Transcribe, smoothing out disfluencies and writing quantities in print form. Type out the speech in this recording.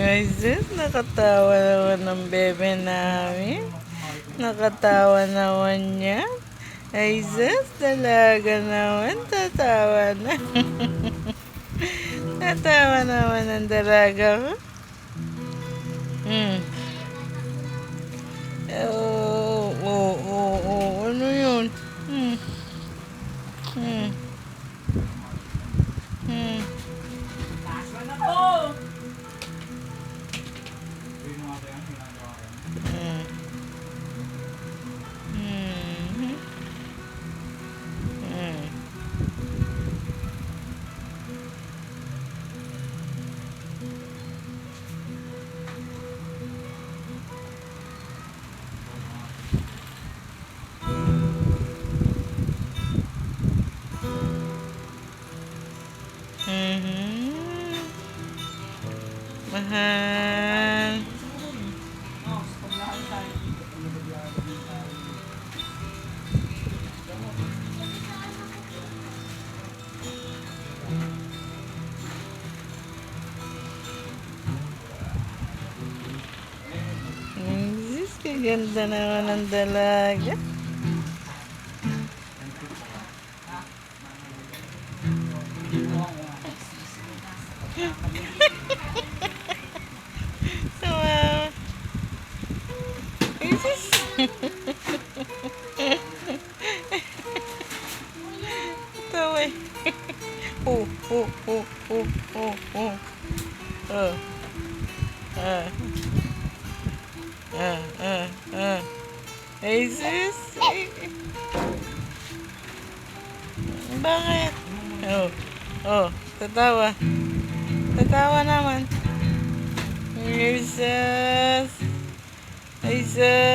Ay, sis, nakatawa naman ng bebe namin. Nakatawa naman niya. Ay, sis, dalaga naman. Tatawa na. Tatawa naman ang dalaga ko. Hmm. Ano yun? Hmm. Hmm. Hmm. Hmm. Hmm. Hmm. Mahal. Sis, kaganda naman ang dalaga. Wow. Ay, sis. Tawa eh. Oh, oh, oh, oh, oh, oh. Oh. Ah. Ay, sis. Bakit? Oh, oh, tatawa. Tatawa naman. Ay, sis. Ay, sis.